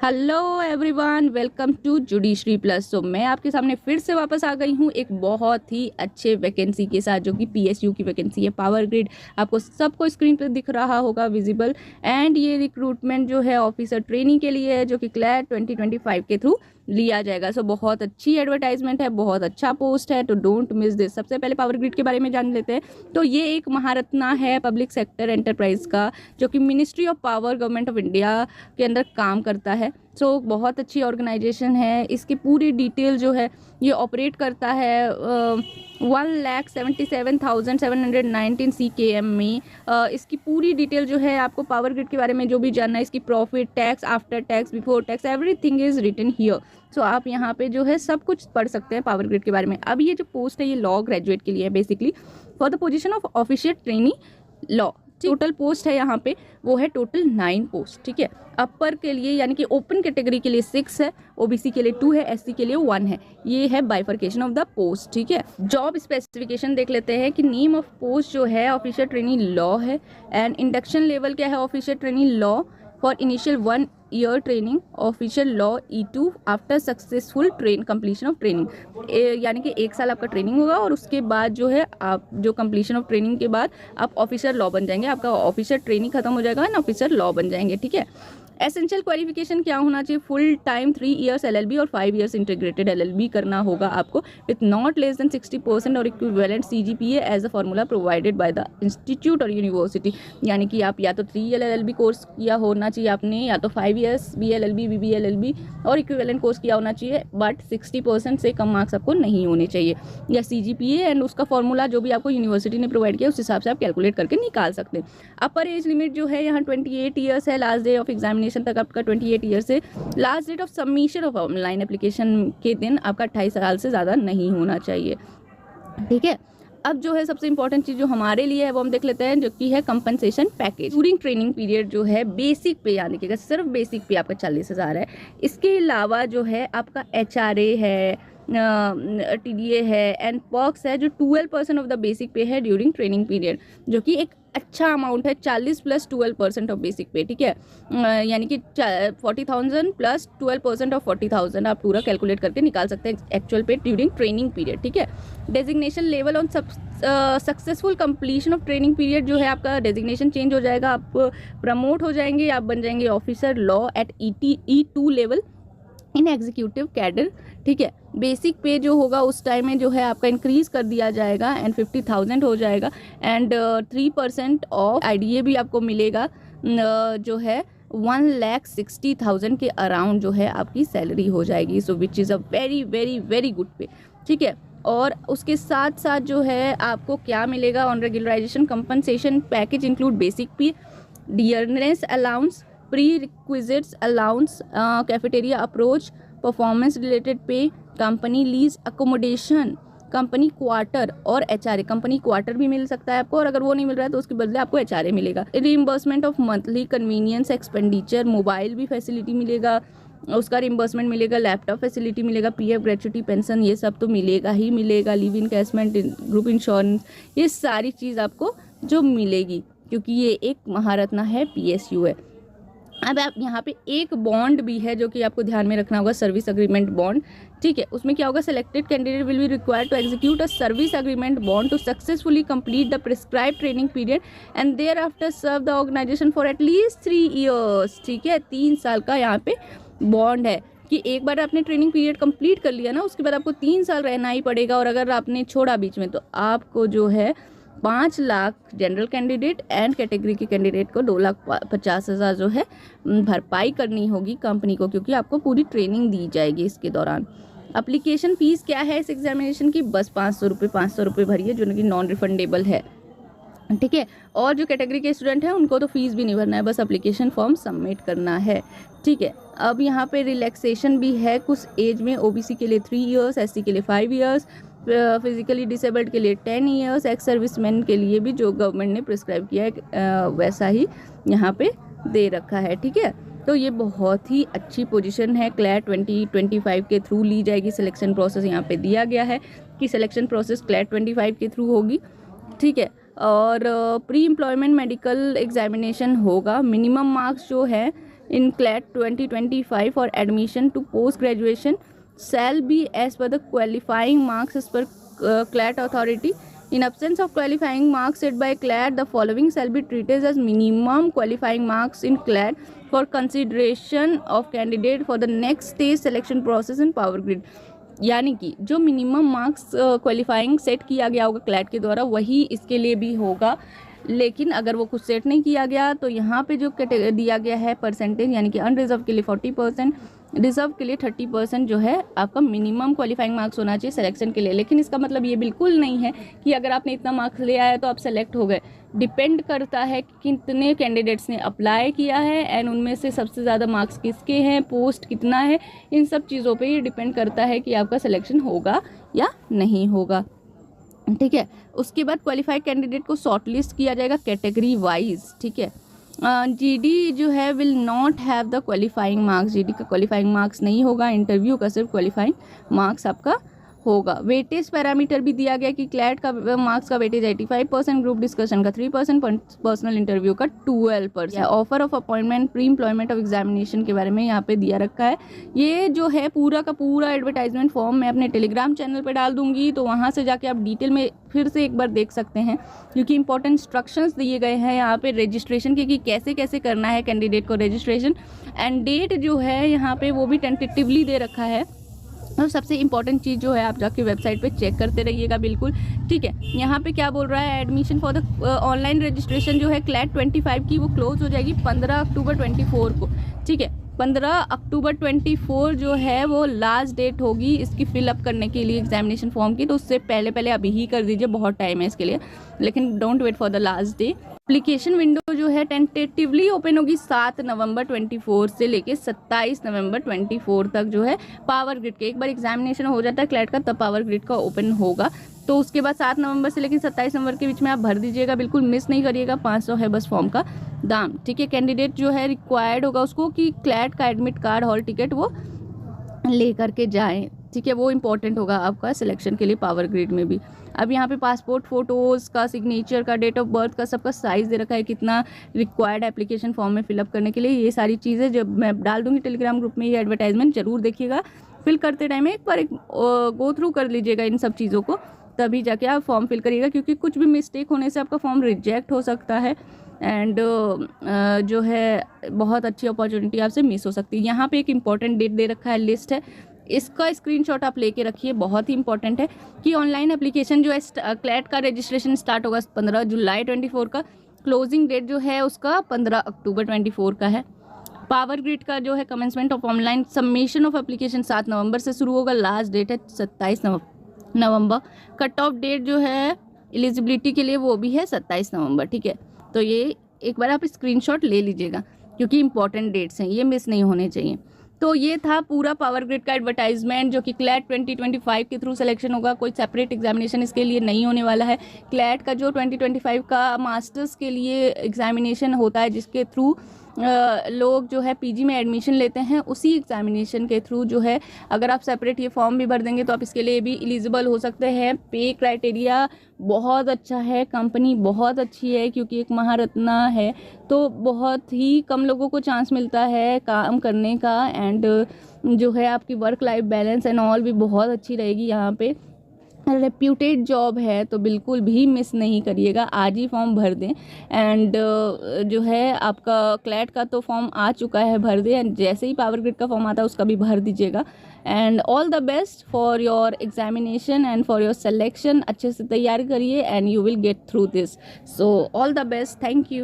Hello everyone, welcome to judiciary plus. तो मैं आपके सामने फिर से वापस आ गई हूँ एक बहुत ही अच्छे वैकेंसी के साथ, जो कि पीएसयू की वैकेंसी है। पावर ग्रिड आपको सबको स्क्रीन पर दिख रहा होगा विजिबल। एंड ये रिक्रूटमेंट जो है ऑफिसर ट्रेनिंग के लिए है, जो कि क्लैट 2025 के थ्रू लिया जाएगा। सो बहुत अच्छी एडवर्टाइजमेंट है, बहुत अच्छा पोस्ट है, तो डोंट मिस दिस। सबसे पहले पावर ग्रिड के बारे में जान लेते हैं। तो ये एक महारत्ना है पब्लिक सेक्टर एंटरप्राइज का, जो कि ministry of power government of India के अंदर काम करता है। सो बहुत अच्छी ऑर्गेनाइजेशन है। इसकी पूरी डिटेल जो है ये ऑपरेट करता है 1,77,719 CKM में। इसकी पूरी डिटेल जो है, आपको पावर ग्रिड के बारे में जो भी जानना है, इसकी profit, tax, after tax, before tax, everything is written here. So आप यहाँ पे जो है सब कुछ पढ़ सकते हैं पावर ग्रिड के बारे में। अब ये जो पोस्ट है ये लॉ ग्रेजुएट के लिए है, basically for the position of official trainee law. Total post है यहाँ पे वो है टोटल 9 पोस्ट, ठीक है। अपर के लिए यानी कि ओपन कैटेगरी के लिए 6 है, ओबीसी के लिए 2 है, एससी के लिए 1 है। ये है बाइफर्केशन ऑफ द पोस्ट, ठीक है। जॉब स्पेसिफिकेशन देख लेते हैं कि नेम ऑफ पोस्ट जो है ऑफिशियल ट्रेनी लॉ है। एंड इंडक्शन लेवल क्या है official trainee law for initial 1 ear training official law E2 after successful completion of training. यानी कि 1 साल आपका ट्रेनिंग होगा और उसके बाद जो है आप जो कंप्लीशन ऑफ ट्रेनिंग के बाद आप ऑफिसर लॉ बन जाएंगे। आपका ऑफिसर ट्रेनिंग खत्म हो जाएगा ना, ऑफिसर लॉ बन जाएंगे, ठीक है। एसेंशियल क्वालिफिकेशन क्या होना चाहिए? फुल टाइम 3 इयर्स LLB और 5 इयर्स इंटीग्रेटेड LLB करना होगा आपको, विथ नॉट लेस देन 60% और equivalent CGPA as a formula provided by the institute और यूनिवर्सिटी। यानी कि आप या तो 3 ईयर LLB कोर्स किया होना चाहिए आपने, या तो 5 इयर्स BLLB BBLLB और इक्विवेलेंट कोर्स किया होना चाहिए, बट 60% से कम मार्क्स आपको नहीं होने चाहिए। या CGPA एंड उसका फॉर्मूला जो भी आपको यूनिवर्सिटी ने प्रोवाइड किया उस हिसाब से आप कैलकुलेट करके निकाल सकते हैं। अपर एज लिमिट जो है यहाँ 28 ईयर्स है। लास्ट डे ऑफ एग्जामिनेशन तक आपका 28 ईयर से। Last date of submission of online application के दिन आपका 28 साल से ज़्यादा नहीं होना चाहिए, ठीक है। अब जो है सबसे इंपॉर्टेंट चीज़ जो हमारे लिए है वो हम देख लेते हैं, जो कि है compensation package. During training period जो है बेसिक पे, यानी कि सिर्फ बेसिक पे आपका 40,000 है। इसके अलावा जो है आपका HRA है, TDA है एंड पर्क्स है, जो 12% ऑफ द बेसिक पे है ड्यूरिंग ट्रेनिंग पीरियड, जो कि एक अच्छा अमाउंट है। 40 + 12% ऑफ बेसिक पे, ठीक है। यानी कि 40,000 + 12% ऑफ 40,000 आप पूरा कैलकुलेट करके निकाल सकते हैं एक्चुअल पे ड्यूरिंग ट्रेनिंग पीरियड, ठीक है। Designation level on successful completion of training period जो है आपका डेजिग्नेशन चेंज हो जाएगा, आप प्रमोट हो जाएंगे, आप बन जाएंगे officer law at E2 level in executive cadre, ठीक है। बेसिक पे जो होगा उस टाइम में जो है आपका इंक्रीज कर दिया जाएगा एंड 50,000 हो जाएगा। एंड 3% ऑफ IDA भी आपको मिलेगा, जो है 1,60,000 के अराउंड जो है आपकी सैलरी हो जाएगी। So which is a very very very good pay, ठीक है। और उसके साथ साथ जो है आपको क्या मिलेगा on regularisation compensation package include basic pay, dearness allowance, prerequisites allowance, cafeteria approach, performance related pay, company lease accommodation, company quarter और HRA। कंपनी क्वार्टर भी मिल सकता है आपको, और अगर वो नहीं मिल रहा है तो उसके बदले आपको HRA मिलेगा। Reimbursement of monthly convenience expenditure, mobile भी फैसिलिटी मिलेगा, उसका रिइंबर्समेंट मिलेगा, लैपटॉप फैसिलिटी मिलेगा, PF ग्रेच्युटी, पेंशन, ये सब तो मिलेगा ही मिलेगा। लिव इन कैशमेंट, ग्रुप इंश्योरेंस, ये सारी चीज़ आपको जो मिलेगी, क्योंकि ये एक महारत्ना है, PSU है। अब आप यहाँ पे एक बॉन्ड भी है जो कि आपको ध्यान में रखना होगा, सर्विस अग्रीमेंट बॉन्ड, ठीक है। उसमें क्या होगा? Selected candidate will be required to execute a service agreement bond to successfully complete the prescribe training period and thereafter serve the organisation for at least 3 years, ठीक है। 3 साल का यहाँ पे बॉन्ड है कि एक बार आपने ट्रेनिंग पीरियड कंप्लीट कर लिया ना, उसके बाद आपको 3 साल रहना ही पड़ेगा। और अगर आपने छोड़ा बीच में तो आपको जो है 5 lakh general candidate and category के कैंडिडेट को 2,50,000 जो है भरपाई करनी होगी कंपनी को, क्योंकि आपको पूरी ट्रेनिंग दी जाएगी इसके दौरान। एप्लीकेशन फ़ीस क्या है इस एग्जामिनेशन की? बस 500 रुपये भरिए, जो कि नॉन रिफंडेबल है, ठीक है। और जो कैटेगरी के स्टूडेंट हैं उनको तो फीस भी नहीं भरना है, बस एप्लीकेशन फॉर्म सबमिट करना है, ठीक है। अब यहाँ पे रिलैक्सेशन भी है कुछ एज में, OBC के लिए 3 इयर्स, SC के लिए 5 इयर्स, फिजिकली डिसेबल्ड के लिए 10 इयर्स, एक्स सर्विसमैन के लिए भी जो गवर्नमेंट ने प्रिस्क्राइब किया है वैसा ही यहाँ पे दे रखा है, ठीक है। तो ये बहुत ही अच्छी पोजीशन है, क्लैट 2025 के थ्रू ली जाएगी। सिलेक्शन प्रोसेस यहाँ पे दिया गया है कि सिलेक्शन प्रोसेस क्लैट 25 के थ्रू होगी, ठीक है। और प्री एम्प्लॉयमेंट मेडिकल एग्जामिनेशन होगा। मिनिमम मार्क्स जो है in CLAT 2025 for admission to post graduation shall be as per the qualifying marks as per CLAT authority. In absence of qualifying marks set by CLAT, the following shall be treated as minimum qualifying marks in CLAT for consideration of candidate for the next stage selection process in Power Grid. यानी कि जो minimum marks qualifying set किया गया होगा CLAT के द्वारा वही इसके लिए भी होगा, लेकिन अगर वो कुछ सेट नहीं किया गया तो यहाँ पे जो दिया गया है परसेंटेज, यानी कि अनरिजर्व के लिए 40%, रिजर्व के लिए 30% जो है आपका मिनिमम क्वालिफाइंग मार्क्स होना चाहिए सिलेक्शन के लिए। लेकिन इसका मतलब ये बिल्कुल नहीं है कि अगर आपने इतना मार्क्स ले आया तो आप सेलेक्ट हो गए। डिपेंड करता है कि कितने कैंडिडेट्स ने अप्लाई किया है एंड उनमें से सबसे ज़्यादा मार्क्स किसके हैं, पोस्ट कितना है, इन सब चीज़ों पे ये डिपेंड करता है कि आपका सिलेक्शन होगा या नहीं होगा। ठीक है, उसके बाद क्वालिफाइड कैंडिडेट को शॉर्टलिस्ट किया जाएगा कैटेगरी वाइज। ठीक है, जीडी जो है will not have the qualifying marks, GD का क्वालिफाइंग मार्क्स नहीं होगा, इंटरव्यू का सिर्फ क्वालिफाइंग मार्क्स आपका होगा। वेटेज पैरामीटर भी दिया गया कि क्लैट का मार्क्स का वेटेज 85%, ग्रुप डिस्कशन का 3%, पर्सनल इंटरव्यू का 12%। Offer of appointment, pre employment of examination के बारे में यहाँ पे दिया रखा है। ये जो है पूरा का पूरा एडवर्टाइजमेंट फॉर्म मैं अपने टेलीग्राम चैनल पे डाल दूंगी, तो वहाँ से जाके आप डिटेल में फिर से एक बार देख सकते हैं, क्योंकि इंपॉर्टेंट इंस्ट्रक्शंस दिए गए हैं यहाँ पे रजिस्ट्रेशन के कि कैसे कैसे करना है कैंडिडेट को रजिस्ट्रेशन, एंड डेट जो है यहाँ पे वो भी टेंटेटिवली दे रखा है। और सबसे इंपॉर्टेंट चीज़ जो है आप जाके वेबसाइट पे चेक करते रहिएगा बिल्कुल। ठीक है, यहाँ पे क्या बोल रहा है, admission for the online registration जो है क्लैट 25 की वो क्लोज हो जाएगी 15 अक्टूबर 24 को। ठीक है, 15 अक्टूबर 24 जो है वो लास्ट डेट होगी इसकी फिलअप करने के लिए एग्जामिनेशन फॉर्म की, तो उससे पहले पहले अभी ही कर दीजिए, बहुत टाइम है इसके लिए, लेकिन don't wait for the last day. Application window जो है टेंटेटिवली ओपन होगी 7 नवंबर 24 से लेके 27 नवंबर 24 तक जो है पावर ग्रिड के। एक बार एग्जामिनेशन हो जाता है क्लैट का तब पावर ग्रिड का ओपन होगा, तो उसके बाद 7 नवंबर से लेकर 27 नवंबर के बीच में आप भर दीजिएगा, बिल्कुल मिस नहीं करिएगा। 500 है बस फॉर्म का दाम। ठीक है, कैंडिडेट जो है रिक्वायर्ड होगा उसको कि क्लैट का एडमिट कार्ड, हॉल टिकट वो ले करके जाएँ। ठीक है, वो इंपॉर्टेंट होगा आपका सिलेक्शन के लिए पावर ग्रिड में भी। अब यहाँ पे पासपोर्ट फ़ोटोज़ का, सिग्नेचर का, डेट ऑफ बर्थ का, सबका साइज़ दे रखा है कितना रिक्वायर्ड एप्लीकेशन फॉर्म में फिलअप करने के लिए। ये सारी चीज़ें जब मैं डाल दूँगी टेलीग्राम ग्रुप में, ये एडवर्टाइजमेंट ज़रूर देखिएगा। फिल करते टाइम एक बार गो थ्रू कर लीजिएगा इन सब चीज़ों को, तभी जाके आप फॉर्म फिल करिएगा, क्योंकि कुछ भी मिस्टेक होने से आपका फॉर्म रिजेक्ट हो सकता है एंड जो है बहुत अच्छी अपॉर्चुनिटी आपसे मिस हो सकती है। यहाँ पे एक इंपॉर्टेंट डेट दे रखा है, लिस्ट है, इसका स्क्रीनशॉट आप लेके रखिए, बहुत ही इंपॉर्टेंट है कि ऑनलाइन एप्लीकेशन जो है क्लैट का रजिस्ट्रेशन स्टार्ट होगा 15 जुलाई 24 का, क्लोजिंग डेट जो है उसका 15 अक्टूबर 24 का है। पावर ग्रिड का जो है commencement of online submission of application 7 नवंबर से शुरू होगा, लास्ट डेट है 27 नवंबर। कट ऑफ डेट जो है एलिजिबिलिटी के लिए वो भी है 27 नवंबर। ठीक है, तो ये एक बार आप स्क्रीनशॉट ले लीजिएगा, क्योंकि इंपॉर्टेंट डेट्स हैं, ये मिस नहीं होने चाहिए। तो ये था पूरा पावर ग्रिड का एडवर्टाइजमेंट, जो कि क्लैट 2025 के थ्रू सिलेक्शन होगा, कोई सेपरेट एग्जामिनेशन इसके लिए नहीं होने वाला है। क्लैट का जो 2025 का मास्टर्स के लिए एग्जामिनेशन होता है, जिसके थ्रू लोग जो है पीजी में एडमिशन लेते हैं, उसी एग्जामिनेशन के थ्रू जो है अगर आप सेपरेट ये फॉर्म भी भर देंगे तो आप इसके लिए भी एलिजिबल हो सकते हैं। पे क्राइटेरिया बहुत अच्छा है, कंपनी बहुत अच्छी है, क्योंकि एक महारत्ना है, तो बहुत ही कम लोगों को चांस मिलता है काम करने का, एंड जो है आपकी work life balance and all भी बहुत अच्छी रहेगी। यहाँ पे रेप्यूटेड जॉब है, तो बिल्कुल भी मिस नहीं करिएगा, आज ही फॉर्म भर दें। एंड जो है आपका क्लैट का तो फॉर्म आ चुका है, भर दें, एंड जैसे ही पावर ग्रिड का फॉर्म आता है उसका भी भर दीजिएगा। And all the best for your examination and for your selection. अच्छे से तैयारी करिए and you will get through this. So all the best, thank you.